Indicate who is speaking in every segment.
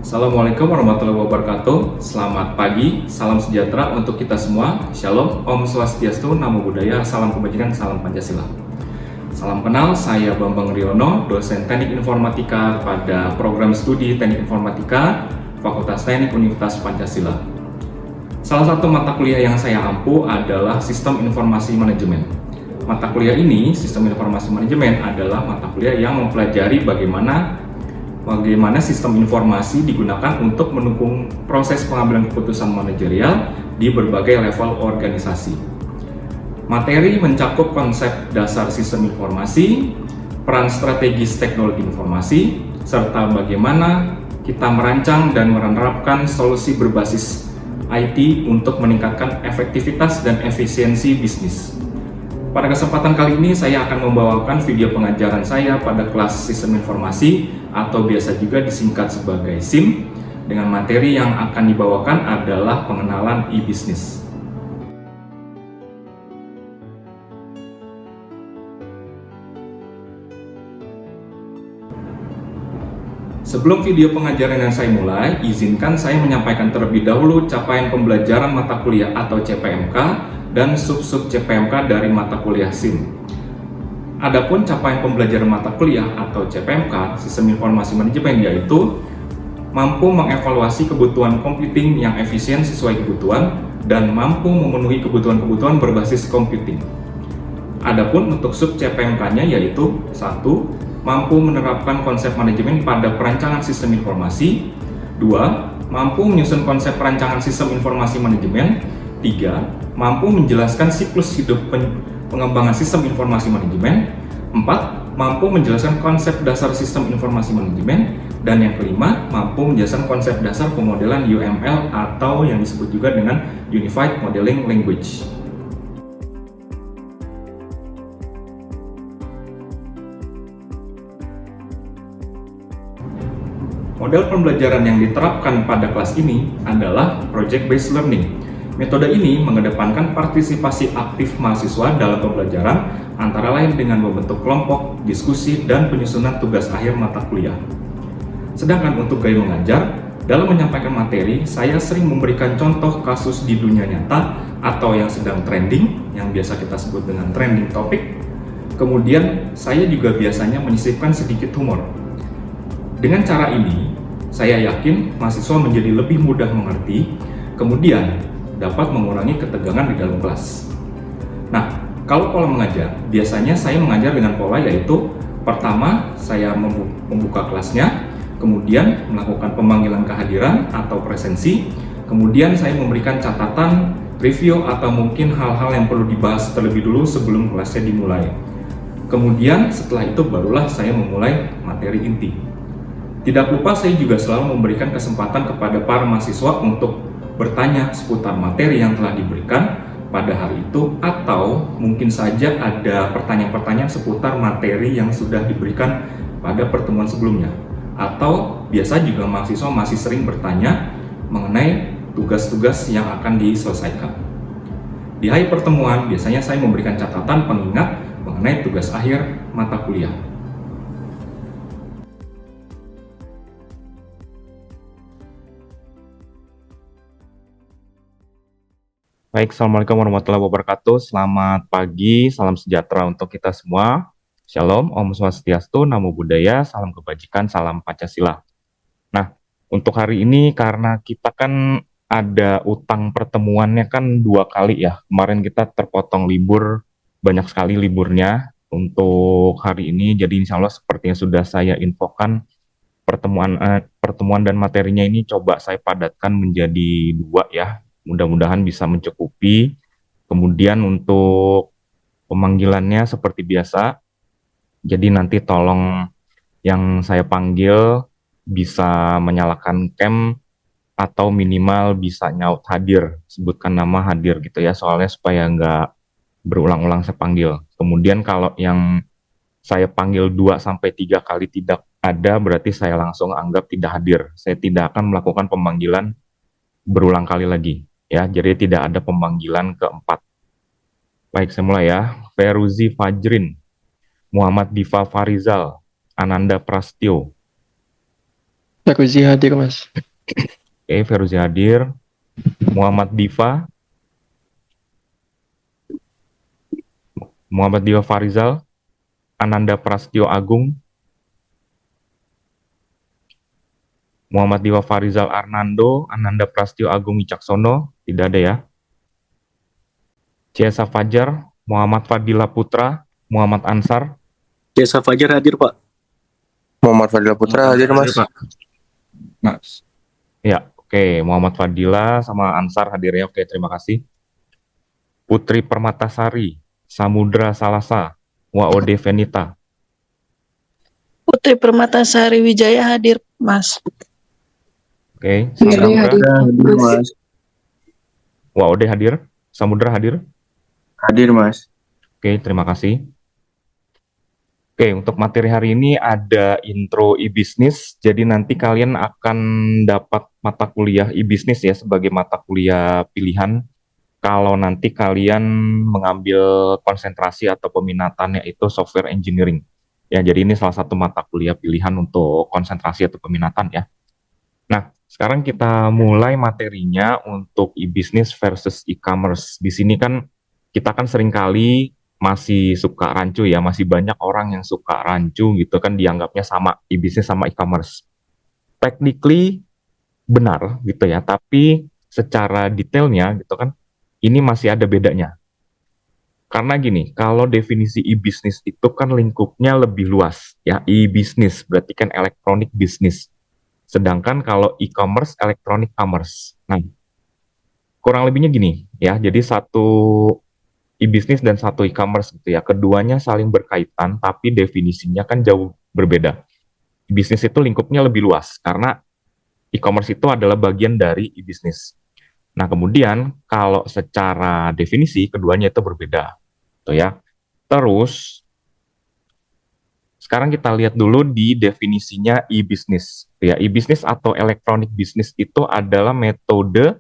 Speaker 1: Assalamualaikum warahmatullahi wabarakatuh. Selamat pagi, salam sejahtera untuk kita semua. Shalom, Om Swastiastu, Namo Buddhaya, salam kebajikan, salam Pancasila. Salam kenal, saya Bambang Riono, dosen Teknik Informatika pada program studi Teknik Informatika, Fakultas Teknik Universitas Pancasila. Salah satu mata kuliah yang saya ampu adalah Sistem Informasi Manajemen. Mata kuliah ini, Sistem Informasi Manajemen, adalah mata kuliah yang mempelajari bagaimana sistem informasi digunakan untuk mendukung proses pengambilan keputusan manajerial di berbagai level organisasi. Materi mencakup konsep dasar sistem informasi, peran strategis teknologi informasi, serta bagaimana kita merancang dan menerapkan solusi berbasis IT untuk meningkatkan efektivitas dan efisiensi bisnis. Pada kesempatan kali ini saya akan membawakan video pengajaran saya pada kelas Sistem Informasi atau biasa juga disingkat sebagai SIM, dengan materi yang akan dibawakan adalah pengenalan e-bisnis. Sebelum video pengajaran yang saya mulai, izinkan saya menyampaikan terlebih dahulu capaian pembelajaran mata kuliah atau CPMK dan sub-sub CPMK dari mata kuliah SIM. Adapun capaian pembelajaran mata kuliah atau CPMK, Sistem Informasi Manajemen, yaitu mampu mengevaluasi kebutuhan computing yang efisien sesuai kebutuhan dan mampu memenuhi kebutuhan-kebutuhan berbasis computing. Adapun untuk sub CPMK-nya yaitu 1. Mampu menerapkan konsep manajemen pada perancangan sistem informasi. 2. Mampu menyusun konsep perancangan sistem informasi manajemen. 3. Mampu menjelaskan siklus hidup pengembangan sistem informasi manajemen. 4. Mampu menjelaskan konsep dasar sistem informasi manajemen. Dan yang kelima, mampu menjelaskan konsep dasar pemodelan UML atau yang disebut juga dengan Unified Modeling Language. Model pembelajaran yang diterapkan pada kelas ini adalah Project-Based Learning. Metode ini mengedepankan partisipasi aktif mahasiswa dalam pembelajaran, antara lain dengan membentuk kelompok, diskusi, dan penyusunan tugas akhir mata kuliah. Sedangkan untuk gaya mengajar, dalam menyampaikan materi, saya sering memberikan contoh kasus di dunia nyata atau yang sedang trending, yang biasa kita sebut dengan trending topic. Kemudian, saya juga biasanya menyisipkan sedikit humor. Dengan cara ini, saya yakin mahasiswa menjadi lebih mudah mengerti, kemudian dapat mengurangi ketegangan di dalam kelas. Nah, kalau pola mengajar, biasanya saya mengajar dengan pola yaitu pertama, saya membuka kelasnya, kemudian melakukan pemanggilan kehadiran atau presensi, kemudian saya memberikan catatan, review, atau mungkin hal-hal yang perlu dibahas terlebih dulu sebelum kelasnya dimulai. Kemudian setelah itu barulah saya memulai materi inti. Tidak lupa saya juga selalu memberikan kesempatan kepada para mahasiswa untuk bertanya seputar materi yang telah diberikan pada hari itu, atau mungkin saja ada pertanyaan-pertanyaan seputar materi yang sudah diberikan pada pertemuan sebelumnya. Atau biasa juga mahasiswa masih sering bertanya mengenai tugas-tugas yang akan diselesaikan. Di akhir pertemuan biasanya saya memberikan catatan pengingat mengenai tugas akhir mata kuliah. Baik, Assalamualaikum warahmatullahi wabarakatuh. Selamat pagi, salam sejahtera untuk kita semua. Shalom, Om Swastiastu, Namo Buddhaya, salam kebajikan, salam Pancasila. Nah, untuk hari ini karena kita kan ada utang pertemuannya kan 2 kali ya. Kemarin kita terpotong libur, banyak sekali liburnya untuk hari ini. Jadi insya Allah seperti yang sudah saya infokan, pertemuan dan materinya ini coba saya padatkan menjadi 2 ya. Mudah-mudahan bisa mencukupi. Kemudian untuk pemanggilannya seperti biasa, jadi nanti tolong yang saya panggil bisa menyalakan cam atau minimal bisa nyaut hadir, sebutkan nama hadir gitu ya, soalnya supaya nggak berulang-ulang saya panggil. Kemudian kalau yang saya panggil 2-3 kali tidak ada, berarti saya langsung anggap tidak hadir. Saya tidak akan melakukan pemanggilan berulang kali lagi. Ya, jadi tidak ada pemanggilan keempat. Baik, saya mulai ya. Feruzi Fajrin, Muhammad Diva Farizal, Ananda Prastyo,
Speaker 2: Feruzi hadir, Mas.
Speaker 1: Oke, Feruzi hadir. Muhammad Diva. Muhammad Diva Farizal. Ananda Prastyo Agung. Muhammad Diva Farizal Arnando. Ananda Prastyo Agung Wicaksono. Tidak ada ya. Ciesa Fajar. Muhammad Fadila Putra. Muhammad Ansar.
Speaker 3: Jasa Fajar hadir, Pak.
Speaker 4: Muhammad Fadila Putra hadir, Mas.
Speaker 1: Pak. Mas. Ya, oke. Muhammad Fadila sama Ansar hadirnya. Oke, terima kasih. Putri Permatasari, Samudra Salasa, Waode Venita.
Speaker 5: Putri Permatasari Wijaya hadir, Mas.
Speaker 1: Oke,
Speaker 5: Samudra
Speaker 4: Hadir, Mas.
Speaker 1: Waode hadir. Samudra hadir.
Speaker 4: Hadir, Mas.
Speaker 1: Oke, terima kasih. Oke, untuk materi hari ini ada intro e-business. Jadi nanti kalian akan dapat mata kuliah e-business ya sebagai mata kuliah pilihan. Kalau nanti kalian mengambil konsentrasi atau peminatannya itu software engineering. Ya, jadi ini salah satu mata kuliah pilihan untuk konsentrasi atau peminatan ya. Nah, sekarang kita mulai materinya untuk e-business versus e-commerce. Di sini kan kita kan seringkali masih suka rancu ya, masih banyak orang yang suka rancu gitu kan dianggapnya sama e-business sama e-commerce. Technically benar gitu ya, tapi secara detailnya gitu kan ini masih ada bedanya. Karena gini, kalau definisi e-business itu kan lingkupnya lebih luas ya, e-business berarti kan electronic business. Sedangkan kalau e-commerce electronic commerce. Nah, kurang lebihnya gini ya. Jadi satu e-business dan satu e-commerce gitu ya. Keduanya saling berkaitan tapi definisinya kan jauh berbeda. E-business itu lingkupnya lebih luas karena e-commerce itu adalah bagian dari e-business. Nah, kemudian kalau secara definisi keduanya itu berbeda. Gitu ya. Terus sekarang kita lihat dulu di definisinya e-business. Ya, e-business atau electronic business itu adalah metode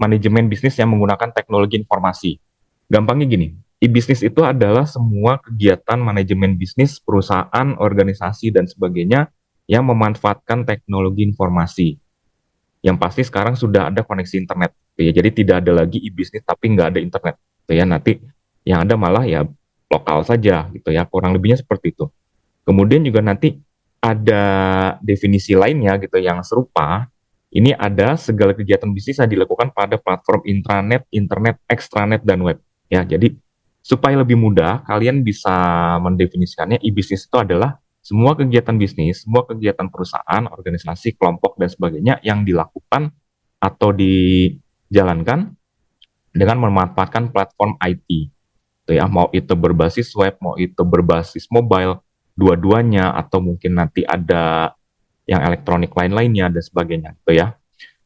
Speaker 1: manajemen bisnis yang menggunakan teknologi informasi. Gampangnya gini, e-business itu adalah semua kegiatan manajemen bisnis, perusahaan, organisasi, dan sebagainya yang memanfaatkan teknologi informasi. Yang pasti sekarang sudah ada koneksi internet. Ya, jadi tidak ada lagi e-business tapi nggak ada internet. Ya, nanti yang ada malah ya lokal saja gitu ya, kurang lebihnya seperti itu. Kemudian juga nanti ada definisi lainnya gitu yang serupa. Ini ada segala kegiatan bisnis yang dilakukan pada platform intranet, internet, extranet, dan web. Ya, jadi supaya lebih mudah, kalian bisa mendefinisikannya e-business itu adalah semua kegiatan bisnis, semua kegiatan perusahaan, organisasi, kelompok, dan sebagainya yang dilakukan atau dijalankan dengan memanfaatkan platform IT. Ya, mau itu berbasis web, mau itu berbasis mobile, dua-duanya, atau mungkin nanti ada yang elektronik lain-lainnya, dan sebagainya. Gitu ya.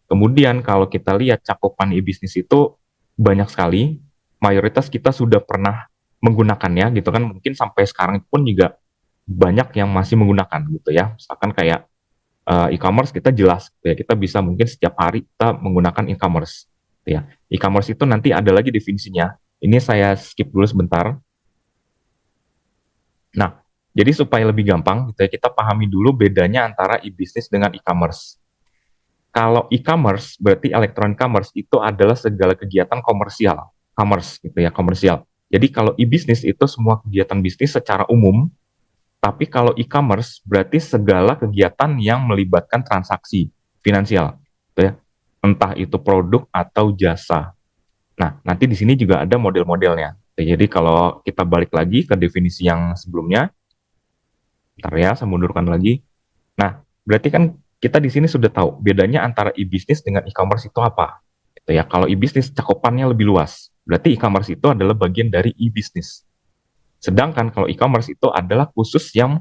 Speaker 1: Kemudian kalau kita lihat cakupan e-bisnis itu banyak sekali, mayoritas kita sudah pernah menggunakannya gitu kan, mungkin sampai sekarang pun juga banyak yang masih menggunakan gitu ya. Misalkan kayak e-commerce kita jelas gitu ya, kita bisa mungkin setiap hari kita menggunakan e-commerce gitu ya. E-commerce itu nanti ada lagi definisinya. Ini saya skip dulu sebentar. Nah, jadi supaya lebih gampang gitu ya, kita pahami dulu bedanya antara e-business dengan e-commerce. Kalau e-commerce berarti electronic commerce itu adalah segala kegiatan komersial, commerce gitu ya, komersial. Jadi kalau e-business itu semua kegiatan bisnis secara umum, tapi kalau e-commerce berarti segala kegiatan yang melibatkan transaksi finansial, gitu ya. Entah itu produk atau jasa. Nah, nanti di sini juga ada model-modelnya. Jadi kalau kita balik lagi ke definisi yang sebelumnya, bentar ya, saya mundurkan lagi. Nah, berarti kan kita di sini sudah tahu bedanya antara e-business dengan e-commerce itu apa. Gitu ya. Kalau e-business cakupannya lebih luas, berarti e-commerce itu adalah bagian dari e-business. Sedangkan kalau e-commerce itu adalah khusus yang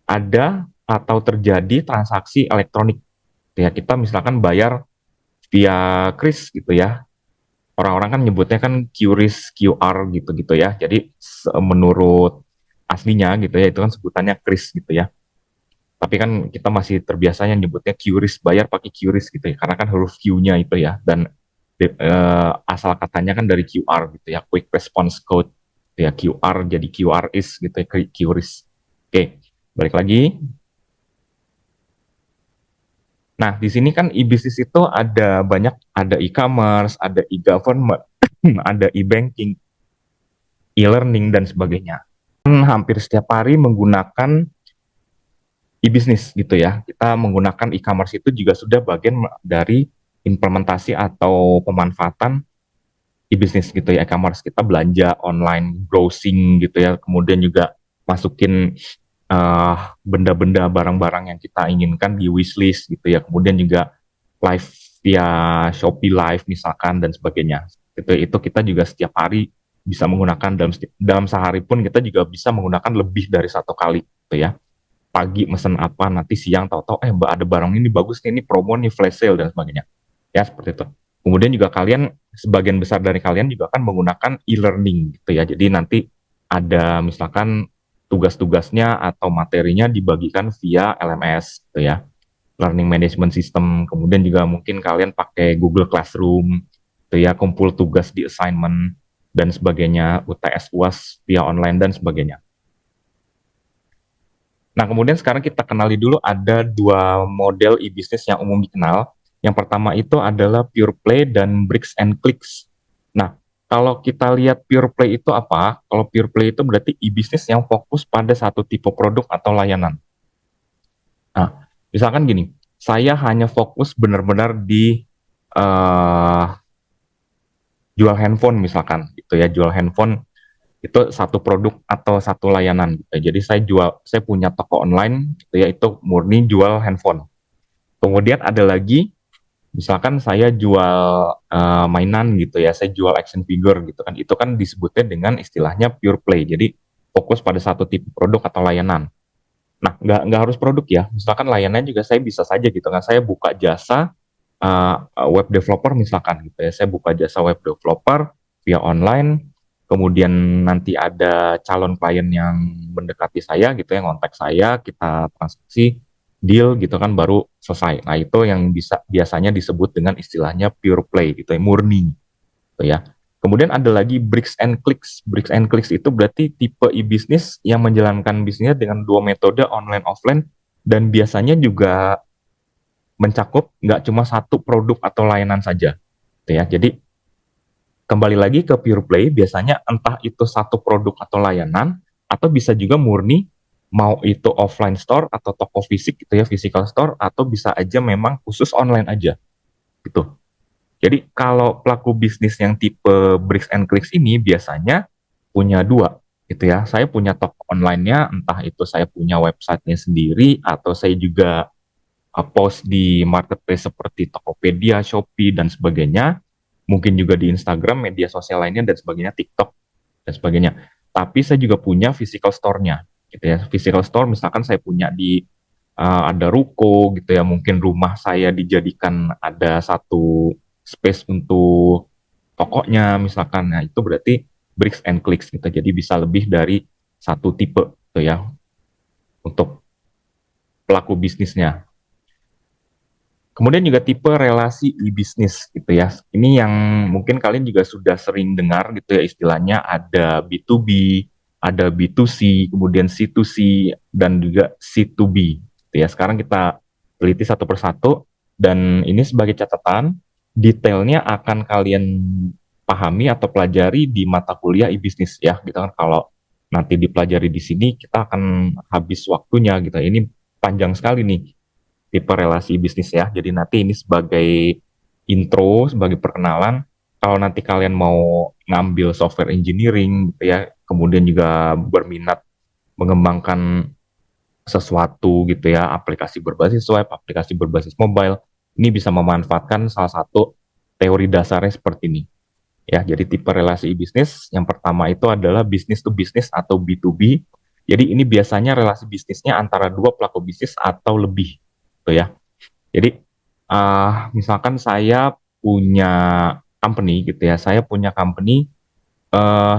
Speaker 1: ada atau terjadi transaksi elektronik. Gitu ya, kita misalkan bayar via kris gitu ya. Orang-orang kan nyebutnya kan QRIS, QR gitu-gitu ya. Jadi menurut aslinya gitu ya, itu kan sebutannya kris gitu ya. Tapi kan kita masih terbiasanya nyebutnya QRIS, bayar pakai QRIS gitu ya, karena kan huruf Q-nya itu ya, dan asal katanya kan dari QR gitu ya, Quick Response Code, gitu ya, QR jadi QRIS gitu ya, QRIS. Oke, balik lagi. Nah, di sini kan e-bisnis itu ada banyak, ada e-commerce, ada e-government, ada e-banking, e-learning, dan sebagainya. Hampir setiap hari menggunakan e-bisnis gitu ya. Kita menggunakan e-commerce itu juga sudah bagian dari implementasi atau pemanfaatan e-bisnis gitu ya. E-commerce kita belanja online, browsing gitu ya. Kemudian juga masukin benda-benda barang-barang yang kita inginkan di wishlist gitu ya. Kemudian juga live via Shopee Live misalkan dan sebagainya. Itu kita juga setiap hari bisa menggunakan dalam sehari pun kita juga bisa menggunakan lebih dari satu kali gitu ya. Pagi mesen apa, nanti siang tahu-tahu Mbak ada barang ini bagus nih, ini promo nih, flash sale dan sebagainya. Ya seperti itu. Kemudian juga kalian, sebagian besar dari kalian juga akan menggunakan e-learning gitu ya. Jadi nanti ada misalkan tugas-tugasnya atau materinya dibagikan via LMS gitu ya. Learning Management System. Kemudian juga mungkin kalian pakai Google Classroom gitu ya, kumpul tugas di assignment dan sebagainya, UTS UAS via online dan sebagainya. Nah, kemudian sekarang kita kenali dulu ada dua model e-bisnis yang umum dikenal. Yang pertama itu adalah pure play dan bricks and clicks. Nah, kalau kita lihat pure play itu apa? Kalau pure play itu berarti e-bisnis yang fokus pada satu tipe produk atau layanan. Nah, misalkan gini, saya hanya fokus benar-benar di jual handphone misalkan, gitu ya, jual handphone itu satu produk atau satu layanan gitu. Jadi saya punya toko online gitu ya, itu murni jual handphone. Kemudian ada lagi misalkan saya jual mainan gitu ya, saya jual action figure gitu kan. Itu kan disebutnya dengan istilahnya pure play. Jadi fokus pada satu tipe produk atau layanan. Nah, nggak harus produk ya. Misalkan layanan juga saya bisa saja gitu kan. Saya buka jasa web developer misalkan gitu ya. Saya buka jasa web developer via online. Kemudian nanti ada calon klien yang mendekati saya gitu ya, ngontak saya, kita transaksi, deal gitu kan, baru selesai. Nah, itu yang biasanya disebut dengan istilahnya pure play gitu ya, murni gitu ya. Kemudian ada lagi bricks and clicks. Bricks and clicks itu berarti tipe e-bisnis yang menjalankan bisnisnya dengan dua metode online offline dan biasanya juga mencakup nggak cuma satu produk atau layanan saja gitu ya. Jadi kembali lagi ke pure play, biasanya entah itu satu produk atau layanan, atau bisa juga murni mau itu offline store atau toko fisik gitu ya, physical store, atau bisa aja memang khusus online aja gitu. Jadi kalau pelaku bisnis yang tipe bricks and clicks ini biasanya punya dua gitu ya. Saya punya toko online-nya, entah itu saya punya websitenya sendiri, atau saya juga post di marketplace seperti Tokopedia, Shopee, dan sebagainya. Mungkin juga di Instagram, media sosial lainnya, dan sebagainya, TikTok, dan sebagainya. Tapi saya juga punya physical store-nya. Gitu ya. Physical store misalkan saya punya di ada ruko gitu ya, mungkin rumah saya dijadikan ada satu space untuk tokonya misalkan. Nah, itu berarti bricks and clicks gitu. Jadi bisa lebih dari satu tipe gitu ya untuk pelaku bisnisnya. Kemudian juga tipe relasi e-bisnis gitu ya. Ini yang mungkin kalian juga sudah sering dengar gitu ya, istilahnya ada B2B, ada B2C, kemudian C2C, dan juga C2B. Gitu ya. Sekarang kita teliti satu persatu, dan ini sebagai catatan, detailnya akan kalian pahami atau pelajari di mata kuliah e-bisnis ya. Gitu kan, kalau nanti dipelajari di sini, kita akan habis waktunya gitu. Ini panjang sekali nih tipe relasi bisnis ya. Jadi nanti ini sebagai intro, sebagai perkenalan. Kalau nanti kalian mau ngambil software engineering gitu ya, kemudian juga berminat mengembangkan sesuatu gitu ya, aplikasi berbasis web, aplikasi berbasis mobile, ini bisa memanfaatkan salah satu teori dasarnya seperti ini. Ya, jadi tipe relasi bisnis yang pertama itu adalah business to business atau B2B. Jadi ini biasanya relasi bisnisnya antara dua pelaku bisnis atau lebih gitu ya. Jadi misalkan saya punya company gitu ya, saya punya company,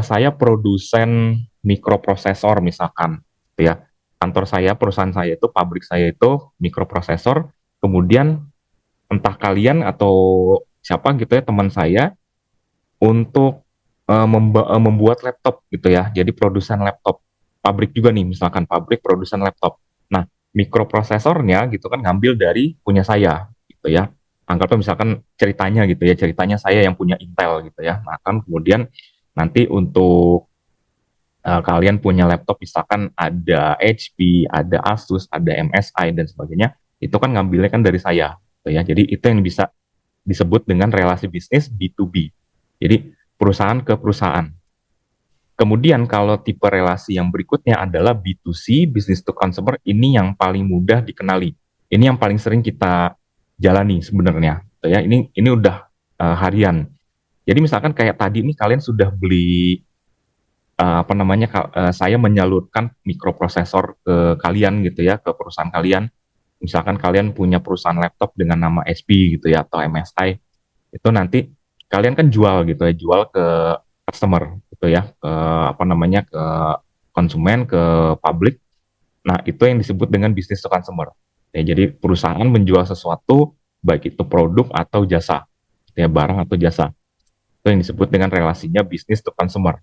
Speaker 1: saya produsen mikroprosesor misalkan gitu ya. Kantor saya, perusahaan saya itu, pabrik saya itu mikroprosesor, kemudian entah kalian atau siapa gitu ya, teman saya, untuk membuat laptop gitu ya. Jadi produsen laptop. Pabrik juga nih, misalkan pabrik produsen laptop. Nah, mikroprosesornya gitu kan ngambil dari punya saya gitu ya. Anggaplah misalkan ceritanya gitu ya, ceritanya saya yang punya Intel gitu ya. Nah, kan kemudian nanti untuk kalian punya laptop misalkan ada HP, ada Asus, ada MSI dan sebagainya, itu kan ngambilnya kan dari saya, gitu ya. Jadi itu yang bisa disebut dengan relasi bisnis B2B. Jadi perusahaan ke perusahaan. Kemudian kalau tipe relasi yang berikutnya adalah B2C, business to consumer, ini yang paling mudah dikenali. Ini yang paling sering kita jalani sebenarnya, gitu ya. Ini udah harian. Jadi misalkan kayak tadi nih kalian sudah beli saya menyalurkan mikroprosesor ke kalian gitu ya, ke perusahaan kalian. Misalkan kalian punya perusahaan laptop dengan nama HP gitu ya atau MSI, itu nanti kalian kan jual gitu ya, jual ke customer gitu ya, ke ke konsumen, ke publik. Nah, itu yang disebut dengan business to consumer. Ya, jadi perusahaan menjual sesuatu baik itu produk atau jasa, ya barang atau jasa. Itu yang disebut dengan relasinya business to consumer.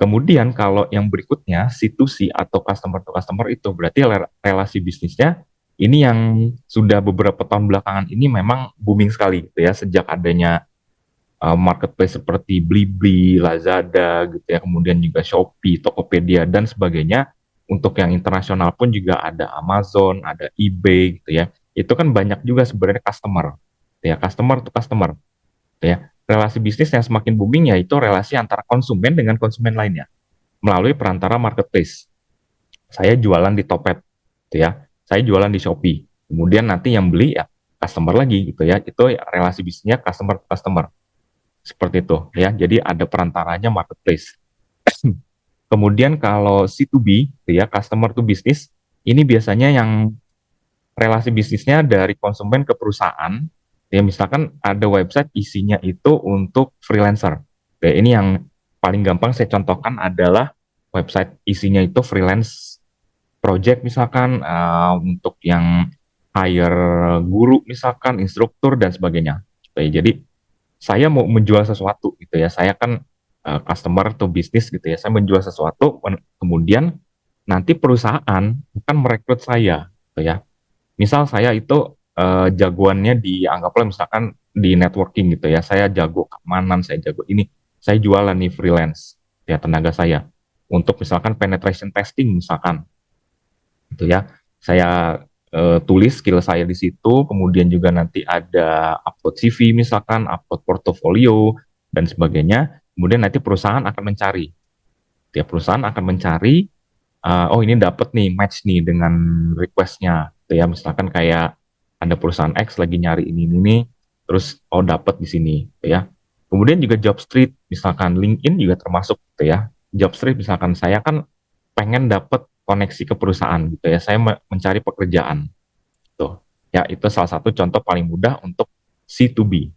Speaker 1: Kemudian kalau yang berikutnya C2C atau customer to customer itu berarti relasi bisnisnya ini yang sudah beberapa tahun belakangan ini memang booming sekali gitu ya sejak adanya marketplace seperti Blibli, Lazada gitu ya, kemudian juga Shopee, Tokopedia dan sebagainya. Untuk yang internasional pun juga ada Amazon, ada eBay gitu ya. Itu kan banyak juga sebenarnya customer, gitu ya, customer to customer, gitu ya. Relasi bisnis yang semakin booming yaitu relasi antara konsumen dengan konsumen lainnya melalui perantara marketplace. Saya jualan di Topet, gitu ya. Saya jualan di Shopee. Kemudian nanti yang beli ya customer lagi gitu ya. Itu relasi bisnisnya customer to customer. Seperti itu ya. Jadi ada perantaranya marketplace. Kemudian kalau C2B, gitu ya, customer to business, ini biasanya yang relasi bisnisnya dari konsumen ke perusahaan. Ya misalkan ada website isinya itu untuk freelancer. Ya, ini yang paling gampang saya contohkan adalah website isinya itu freelance project misalkan untuk yang hire guru misalkan, instruktur dan sebagainya. Jadi saya mau menjual sesuatu gitu ya. Saya kan customer to business gitu ya. Saya menjual sesuatu, kemudian nanti perusahaan akan merekrut saya gitu ya. Misal saya itu jagoannya anggaplah misalkan di networking gitu ya. Saya jago keamanan, saya jago ini. Saya jualan nih freelance ya tenaga saya untuk misalkan penetration testing misalkan gitu ya. Saya tulis skill saya di situ, kemudian juga nanti ada upload CV misalkan, upload portofolio dan sebagainya. Kemudian nanti perusahaan akan mencari. Tiap perusahaan akan mencari, oh ini dapat nih match nih dengan requestnya. Gitu ya, misalkan kayak ada perusahaan X lagi nyari ini, terus oh dapat di sini, gitu ya. Kemudian juga job street, misalkan LinkedIn juga termasuk, gitu ya. Job street misalkan saya kan pengen dapat koneksi ke perusahaan gitu ya. Saya mencari pekerjaan. Tuh. Ya, itu salah satu contoh paling mudah untuk C2B.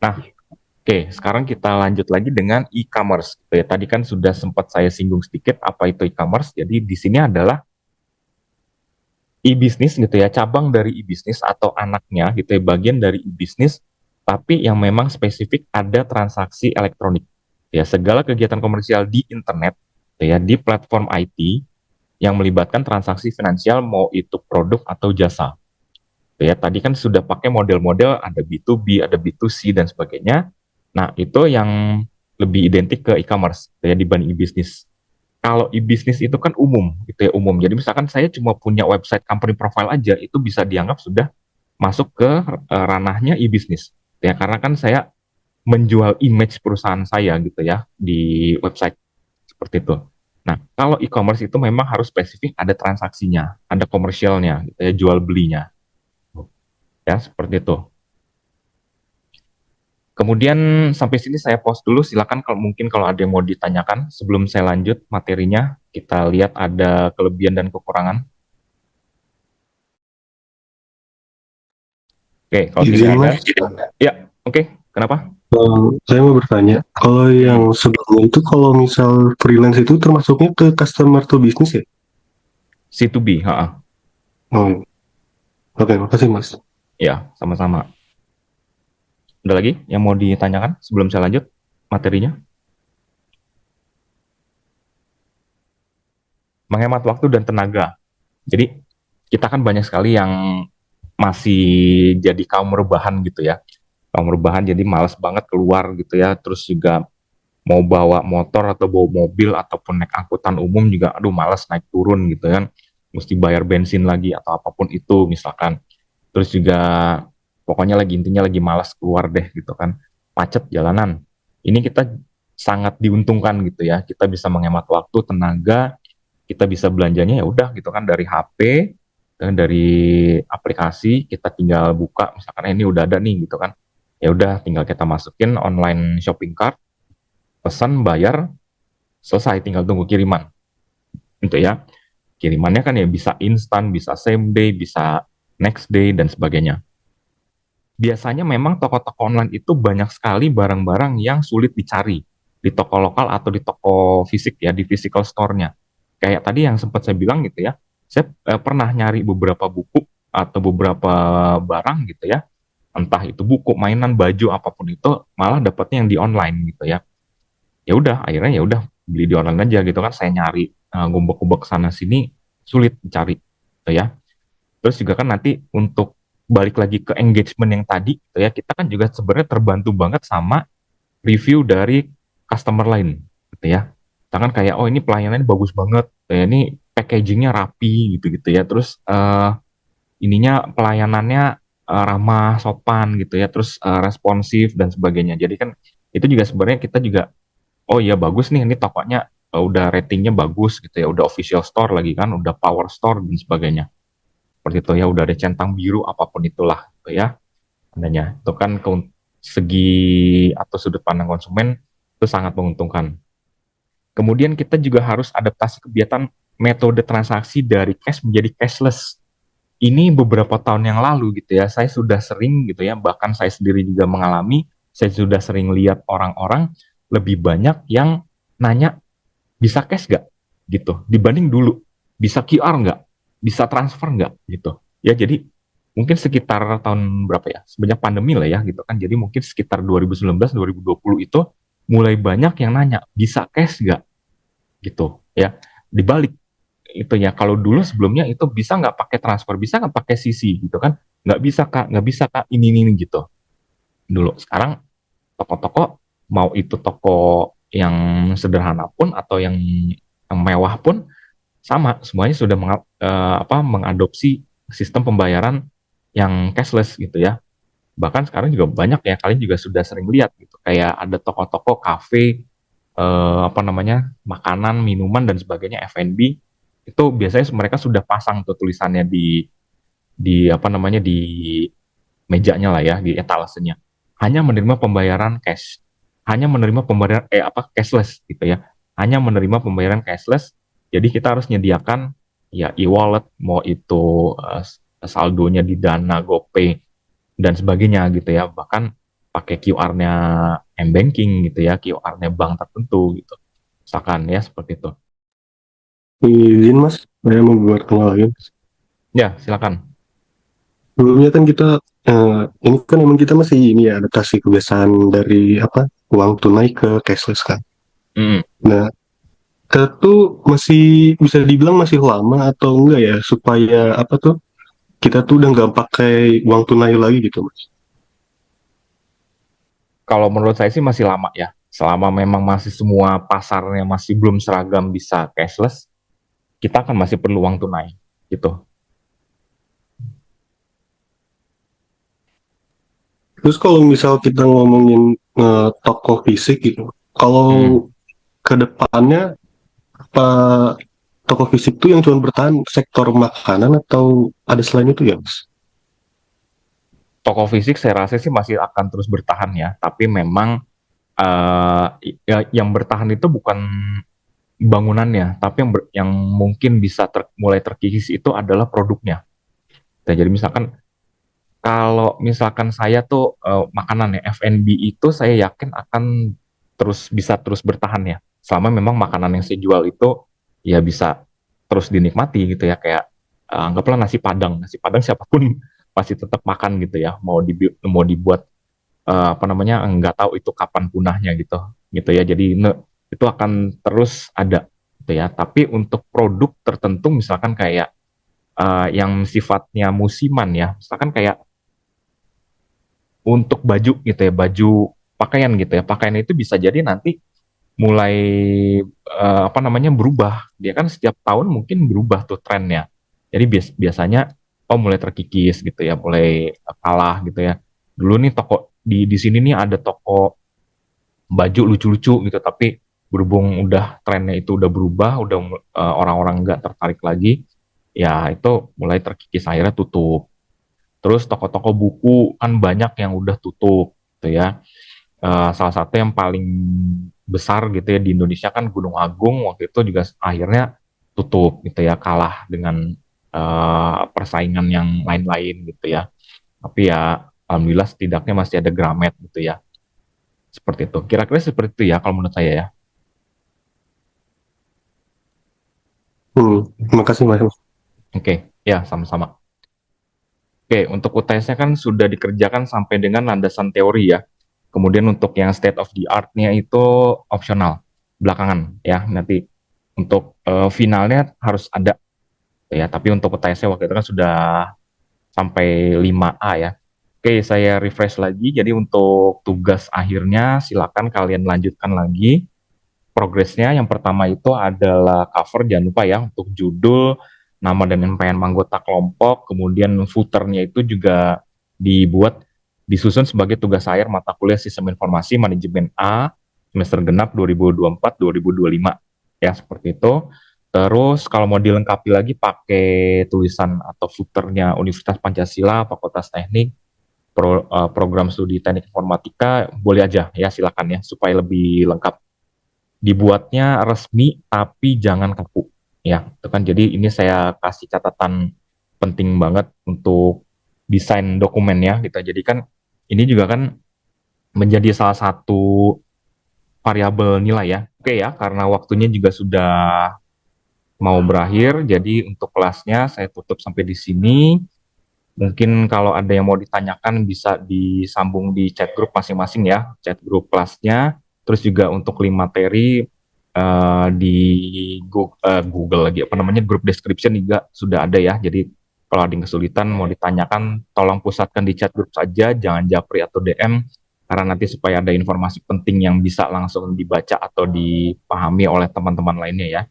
Speaker 1: Nah, oke, sekarang kita lanjut lagi dengan e-commerce. Gitu ya. Tadi kan sudah sempat saya singgung sedikit apa itu e-commerce. Jadi di sini adalah e-business gitu ya, cabang dari e-business atau anaknya gitu ya, bagian dari e-business, tapi yang memang spesifik ada transaksi elektronik. Ya, segala kegiatan komersial di internet, gitu ya, di platform IT yang melibatkan transaksi finansial mau itu produk atau jasa. Gitu ya, tadi kan sudah pakai model-model ada B2B, ada B2C dan sebagainya. Nah, itu yang lebih identik ke e-commerce gitu ya dibanding e-business. Kalau e-business itu kan umum gitu ya, umum. Jadi misalkan saya cuma punya website company profile aja itu bisa dianggap sudah masuk ke ranahnya e-business. Ya, karena kan saya menjual image perusahaan saya gitu ya di website seperti itu. Nah, kalau e-commerce itu memang harus spesifik ada transaksinya, ada komersialnya, gitu ya, jual belinya. Ya, seperti itu. Kemudian sampai sini saya pause dulu, silakan kalau mungkin kalau ada yang mau ditanyakan sebelum saya lanjut materinya, kita lihat ada kelebihan dan kekurangan. Oke, kalau tidak
Speaker 2: Izin
Speaker 1: ada,
Speaker 2: Mas,
Speaker 1: ya, oke, kenapa?
Speaker 2: saya mau bertanya, kalau yang sebelumnya itu kalau misal freelance itu termasuknya ke customer to business ya?
Speaker 1: C2B, ha,
Speaker 2: Oh, oke, makasih Mas.
Speaker 1: ya, sama-sama. Ada lagi yang mau ditanyakan sebelum saya lanjut materinya? Menghemat waktu dan tenaga. Jadi kita kan banyak sekali yang masih jadi kaum rebahan gitu ya. Kaum rebahan jadi malas banget keluar gitu ya. Terus juga mau bawa motor atau bawa mobil ataupun naik angkutan umum juga aduh malas naik turun gitu kan. Mesti bayar bensin lagi atau apapun itu misalkan. Terus juga pokoknya lagi intinya lagi malas keluar deh gitu kan. Macet jalanan. Ini kita sangat diuntungkan gitu ya. Kita bisa menghemat waktu, tenaga, kita bisa belanjanya ya udah gitu kan dari HP dan dari aplikasi kita tinggal buka misalkan ini udah ada nih gitu kan. Ya udah tinggal kita masukin online shopping cart, pesan, bayar, selesai tinggal tunggu kiriman. Gitu ya. Kirimannya kan ya bisa instan, bisa same day, bisa next day dan sebagainya. Biasanya memang toko-toko online itu banyak sekali barang-barang yang sulit dicari di toko lokal atau di toko fisik ya, di physical store-nya. Kayak tadi yang sempat saya bilang gitu ya, saya pernah nyari beberapa buku atau beberapa barang gitu ya, entah itu buku, mainan, baju, apapun itu, malah dapatnya yang di online gitu ya. Ya udah, akhirnya ya udah beli di online aja gitu kan. Saya nyari gombak-gombak sana sini sulit dicari gitu ya. Terus juga kan nanti untuk balik lagi ke engagement yang tadi gitu ya, kita kan juga sebenarnya terbantu banget sama review dari customer lain gitu ya. Misalkan kayak oh ini pelayanannya bagus banget, gitu ya, ini packagingnya rapi gitu-gitu ya. Terus ininya pelayanannya ramah, sopan gitu ya. Terus responsif dan sebagainya. Jadi kan itu juga sebenarnya kita juga oh iya bagus nih ini tokonya udah ratingnya bagus gitu ya, udah official store lagi kan, udah power store dan sebagainya. Seperti itu ya, udah ada centang biru apapun itulah gitu ya. Adanya itu kan segi atau sudut pandang konsumen itu sangat menguntungkan. Kemudian kita juga harus adaptasi kebiasaan metode transaksi dari cash menjadi cashless. Ini beberapa tahun yang lalu gitu ya, saya sudah sering gitu ya, bahkan saya sendiri juga mengalami, saya sudah sering lihat orang-orang lebih banyak yang nanya bisa cash nggak gitu, dibanding dulu bisa QR nggak, bisa transfer nggak gitu. Ya jadi mungkin sekitar tahun berapa ya, sebanyak pandemi lah ya gitu kan, jadi mungkin sekitar 2019-2020 itu mulai banyak yang nanya bisa cash nggak gitu ya. Dibalik itu ya, kalau dulu sebelumnya itu bisa nggak pakai transfer, bisa nggak pakai CC gitu kan, nggak bisa kak, nggak bisa kak, ini gitu dulu. Sekarang toko-toko mau itu toko yang sederhana pun atau yang mewah pun sama, semuanya sudah mengadopsi sistem pembayaran yang cashless gitu ya. Bahkan sekarang juga banyak ya, kalian juga sudah sering lihat gitu, kayak ada toko-toko kafe, makanan, minuman dan sebagainya, F&B itu biasanya mereka sudah pasang tuh tulisannya di mejanya lah ya, di etalasenya. Hanya menerima pembayaran cash, hanya menerima pembayaran cashless gitu ya. Hanya menerima pembayaran cashless. Jadi kita harus menyediakan ya e-wallet, mau itu saldonya di Dana, GoPay dan sebagainya gitu ya. Bahkan pakai QR-nya m-banking gitu ya, QR-nya bank tertentu gitu. Misalkan ya seperti itu.
Speaker 2: Izin mas, saya mau buat lagi.
Speaker 1: Ya, silakan.
Speaker 2: Sebelumnya kan kita ini kan emang kita masih ini ya adaptasi kebiasaan dari uang tunai ke cashless kan.
Speaker 1: Mm.
Speaker 2: Nah, kita tuh masih bisa dibilang masih lama atau enggak ya supaya kita tuh udah nggak pakai uang tunai lagi gitu mas.
Speaker 1: Kalau menurut saya sih masih lama ya. Selama memang masih semua pasarnya masih belum seragam bisa cashless, kita kan masih perlu uang tunai gitu.
Speaker 2: Terus kalau misal kita ngomongin toko fisik gitu, kalau ke depannya apa toko fisik tuh yang cuma bertahan sektor makanan atau ada selain itu ya mas?
Speaker 1: Toko fisik saya rasa sih masih akan terus bertahan ya, tapi memang yang bertahan itu bukan bangunannya, tapi yang mungkin bisa mulai terkikis itu adalah produknya. Nah, jadi misalkan kalau misalkan saya tuh makanan ya F&B itu saya yakin akan bisa terus bertahan ya. Selama memang makanan yang saya jual itu ya bisa terus dinikmati gitu ya, kayak anggaplah nasi Padang. Nasi Padang siapapun pasti tetap makan gitu ya. Mau dibuat nggak tahu itu kapan punahnya gitu ya. Jadi itu akan terus ada gitu ya. Tapi untuk produk tertentu misalkan kayak yang sifatnya musiman ya. Misalkan kayak untuk baju gitu ya, baju pakaian gitu ya. Pakaian itu bisa jadi nanti mulai berubah. Dia kan setiap tahun mungkin berubah tuh trennya. Jadi biasanya mulai terkikis gitu ya, mulai kalah gitu ya. Dulu nih toko di sini nih ada toko baju lucu-lucu gitu, tapi berhubung udah trennya itu udah berubah, udah orang-orang nggak tertarik lagi, ya itu mulai terkikis akhirnya tutup. Terus toko-toko buku kan banyak yang udah tutup gitu ya. Salah satu yang paling besar gitu ya di Indonesia kan Gunung Agung waktu itu juga akhirnya tutup gitu ya, kalah dengan persaingan yang lain-lain gitu ya. Tapi ya alhamdulillah setidaknya masih ada Gramet gitu ya. Seperti itu. Kira-kira seperti itu ya kalau menurut saya ya.
Speaker 2: Terima kasih Mas.
Speaker 1: Oke, ya sama-sama. Oke, untuk UTS-nya kan sudah dikerjakan sampai dengan landasan teori ya. Kemudian untuk yang state of the art-nya itu opsional, belakangan ya. Nanti untuk finalnya harus ada ya. Tapi untuk UTS-nya waktu itu kan sudah sampai 5A ya. Oke, saya refresh lagi. Jadi untuk tugas akhirnya silakan kalian lanjutkan lagi progresnya. Yang pertama itu adalah cover, jangan lupa ya, untuk judul, nama dan NPM anggota kelompok, kemudian footernya itu juga dibuat, disusun sebagai tugas akhir mata kuliah Sistem Informasi Manajemen A semester genap 2024-2025 ya, seperti itu. Terus kalau mau dilengkapi lagi pakai tulisan atau footernya Universitas Pancasila, Fakultas Teknik, program studi teknik informatika, boleh aja ya, silakan ya, supaya lebih lengkap. Dibuatnya resmi tapi jangan kaku ya, itu kan. Jadi ini saya kasih catatan penting banget untuk desain dokumen ya gitu. Jadi kan ini juga kan menjadi salah satu variabel nilai ya. Oke ya, karena waktunya juga sudah mau berakhir, jadi untuk kelasnya saya tutup sampai di sini. Mungkin kalau ada yang mau ditanyakan bisa disambung di chat group masing-masing ya, chat group kelasnya. Terus juga untuk 5 materi di Google lagi grup description juga sudah ada ya. Jadi kalau ada yang kesulitan mau ditanyakan, tolong pusatkan di chat group saja, jangan japri atau DM, karena nanti supaya ada informasi penting yang bisa langsung dibaca atau dipahami oleh teman-teman lainnya ya.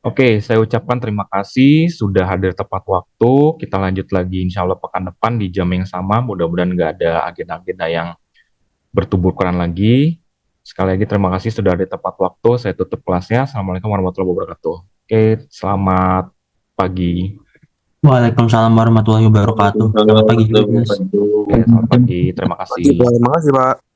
Speaker 1: Oke, saya ucapkan terima kasih sudah hadir tepat waktu. Kita lanjut lagi insya Allah pekan depan di jam yang sama. Mudah-mudahan nggak ada agenda-agenda yang bertuburkan lagi. Sekali lagi terima kasih sudah hadir tepat waktu. Saya tutup kelasnya. Assalamualaikum warahmatullahi wabarakatuh. Oke, selamat pagi.
Speaker 6: Waalaikumsalam warahmatullahi wabarakatuh. Selamat pagi juga, Mas.
Speaker 1: Oke, selamat pagi. Terima kasih.
Speaker 4: Terima kasih Pak.